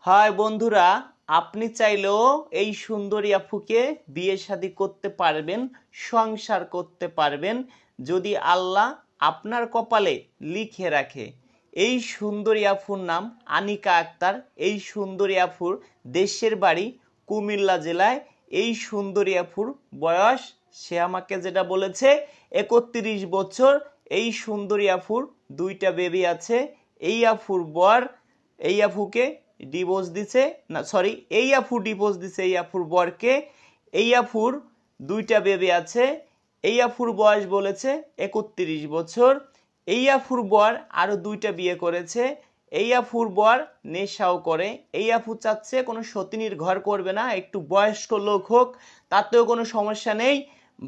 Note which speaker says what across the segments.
Speaker 1: High বন্ধুরা, আপনি চাইলেও এই সুন্দরী আফুকে বিয়ে শাদী করতে পারবেন, সংসার করতে পারবেন যদি আল্লাহ আপনার কপালে লিখে রাখে। এই সুন্দরী আফুর নাম আনিকা আক্তার। এই সুন্দরী আফুর দেশের বাড়ি কুমিল্লা জেলায়। এই সুন্দরী আফুর বয়স, সে আমাকে যেটা বলেছে, ৩১ বছর। এই সুন্দরী আফুর 2টা বেবি আছে। এই আফুর বর এই আফুকে ডিভোর্স দিছে, না সরি, এই আফু ডিভোর্স দিছে এই আফুর বরকে। এই আফুর 2টা বেবি আছে। এই আফুর বয়স বলেছে 31 বছর। এই আফুর বর আরো 2টা বিয়ে করেছে। এই আফুর বর নেশাও করে। এই আফু চাচ্ছে কোনো সতিনীর ঘর করবে না, একটু বয়স্ক লোক হোক, তাতেও কোনো সমস্যা নেই।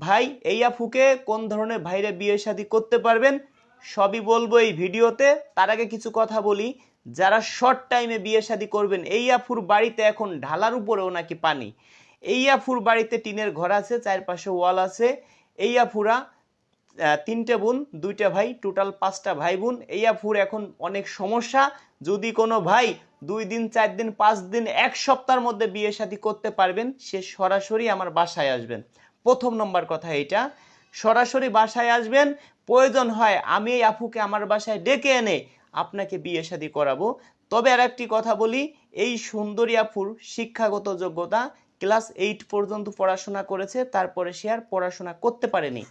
Speaker 1: ভাই, এই আফুকে কোন ধরনের ভাইরে বিয়ে শাদী করতে পারবেন সবই বলবো এই ভিডিওতে। তার আগে কিছু কথা বলি, যারা শর্ট টাইমে বিয়ে শাদী করবেন, এই আফুর বাড়িতে এখন ঢালার উপরেও নাকি পানি। এই আফুর বাড়িতে টিনের ঘর আছে, চারপাশে ওয়াল আছে। এই আফুরা 3টে বোন 2টা ভাই, টোটাল 5টা ভাই বোন। এই আফুর এখন অনেক সমস্যা। যদি কোনো ভাই 2 দিন 4 দিন 5 দিন 1 সপ্তাহের মধ্যে বিয়ে শাদী করতে পারবেন, সে সরাসরি আমার বাসায় আসবেন। প্রথম নম্বর কথা এটা, সরাসরি বাসায় আসবেন। প্রয়োজন হয় আমি এই আফুকে আমার বাসায় ডেকে এনে আপনাকে বিয়ে শাদী করাবো। তবে আর একটি কথা বলি, এই সুন্দরী আফুর শিক্ষাগত যোগ্যতা ক্লাস 8 পর্যন্ত পড়াশোনা করেছে, তারপরে সে আর পড়াশোনা করতে পারেনি।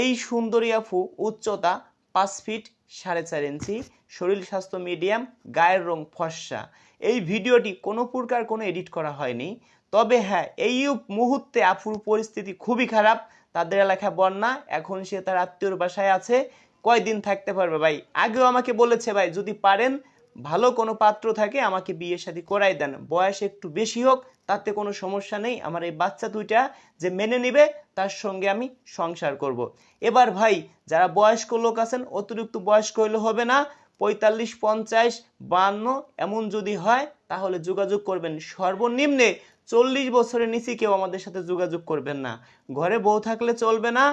Speaker 1: এই সুন্দরী আফু উচ্চতা 5 ফিট 4.5 ইঞ্চি, শরীর স্বাস্থ্য মিডিয়াম, গায়ের রং ফর্সা। এই ভিডিওটি কোনো প্রকার কোনো এডিট করা হয়নি। তবে হ্যাঁ, এই মুহূর্তে আফুর পরিস্থিতি খুবই খারাপ। তাদের এলাকায় বন্যা, এখন সে তার আত্মীয়র বাসায় আছে। কয়দিন থাকতে পারবে ভাই? আগেও আমাকে বলেছে, ভাই যদি পারেন ভালো কোনো পাত্র থাকে আমাকে বিয়ে শাদী করাই দেন, বয়স একটু বেশি হোক, তাতে কোনো সমস্যা নেই। আমার এই বাচ্চা 2টা যে মেনে নিবে তার সঙ্গে আমি সংসার করব। এবার ভাই, যারা বয়স্ক লোক আছেন, অতিরিক্ত বয়স্ক হইলে হবে না, 45, 50, 52 এমন যদি হয় তাহলে যোগাযোগ করবেন। সর্বনিম্নে 40 বছরের নিচে কেউ আমাদের সাথে যোগাযোগ করবেন না। ঘরে বউ থাকলে চলবে না,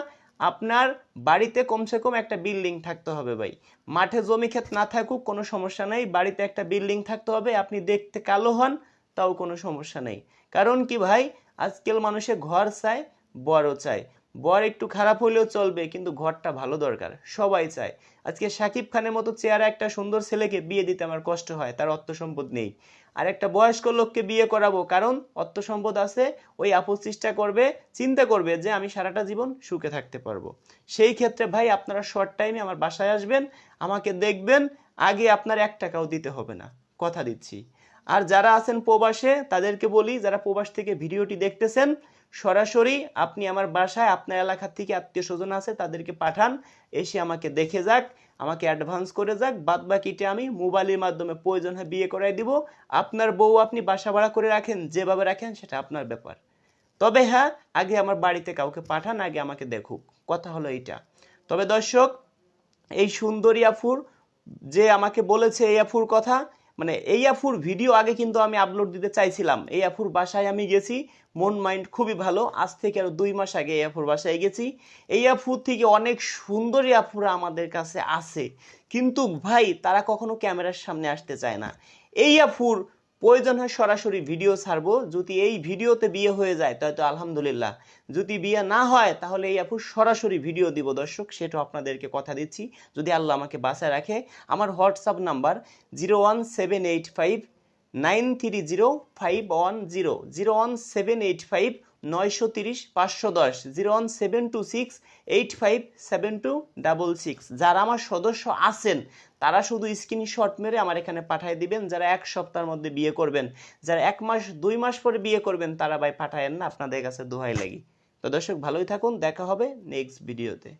Speaker 1: আপনার বাড়িতে কমসে কম একটা বিল্ডিং থাকতে হবে ভাই। মাঠে জমি ক্ষেত না থাকুক কোনো সমস্যা নেই, বাড়িতে একটা বিল্ডিং থাকতে হবে। আপনি দেখতে কালো হন তাও কোনো সমস্যা নেই। কারণ কি ভাই, আজকাল মানুষে ঘর চায়, বড় চায়। বর একটু খারাপ হলেও চলবে, কিন্তু ঘরটা ভালো দরকার, সবাই চায়। আজকে শাকিব খানের মতো চেহারা একটা সুন্দর ছেলেকে বিয়ে দিতে আমার কষ্ট হয়, তার অর্থ সম্পদ নেই। আর একটা বয়স্ক লোককে বিয়ে করাবো কারণ অর্থ সম্পদ আছে। ওই আপু চেষ্টা করবে, চিন্তা করবে যে আমি সারাটা জীবন সুখে থাকতে পারবো। সেই ক্ষেত্রে ভাই, আপনারা শর্ট টাইমে আমার বাসায় আসবেন, আমাকে দেখবেন। আগে আপনার 1 টাকাও দিতে হবে না, কথা দিচ্ছি। আর যারা আছেন প্রবাসে তাদেরকে বলি, যারা প্রবাস থেকে ভিডিওটি দেখতেছেন, সরাসরি আপনি আমার বাসায়, আপনার এলাকা থেকে আত্মীয় স্বজন আছে তাদেরকে পাঠান, এসে আমাকে দেখে যাক, আমাকে অ্যাডভান্স করে যাক। বাদ বাকিটা আমি মোবাইলের মাধ্যমে প্রয়োজন হয় বিয়ে করাই দিব। আপনার বউ আপনি বাসা ভাড়া করে রাখেন, যেভাবে রাখেন সেটা আপনার ব্যাপার। তবে হ্যাঁ, আগে আমার বাড়িতে কাউকে পাঠান, আগে আমাকে দেখুক, কথা হলো এইটা। তবে দর্শক, এই সুন্দরী আফুর যে আমাকে বলেছে এই আফুর কথা, মানে এই আফুর ভিডিও আগে কিন্তু আমি আপলোড দিতে চাইছিলাম। এই আফুর বাসায় আমি গেছি, মন মাইন্ড খুবই ভালো। আজ থেকে আরো 2 মাস আগে এই আফুর বাসায় গেছি। এই আফুর থেকে অনেক সুন্দরী আফুরা আমাদের কাছে আছে, কিন্তু ভাই তারা কখনো ক্যামেরার সামনে আসতে চায় না। এই আফুর প্রয়োজন হয় সরাসরি ভিডিও ছাড়বো। যদি এই ভিডিওতে বিয়ে হয়ে যায় তাহলে তো আলহামদুলিল্লাহ, যদি বিয়ে না হয় তাহলে এই আফুর সরাসরি ভিডিও দিব দর্শক, সেটা আপনাদেরকে কথা দিচ্ছি যদি আল্লাহ আমাকে বাঁচায় রাখে। আমার হোয়াটসঅ্যাপ নাম্বার 01785930510, 01785930510, 01726857266। যারা আমার সদস্য আছেন তারা শুধু স্ক্রিনশট মেরে আমার এখানে পাঠিয়ে দিবেন। যারা 1 সপ্তাহের মধ্যে বিয়ে করবেন, যারা 1 মাস 2 মাস পরে বিয়ে করবেন, তারা ভাই পাঠায়েন না, আপনাদের কাছে দোহাই লাগি। তো দর্শক, ভালোই থাকুন, দেখা হবে নেক্সট ভিডিওতে।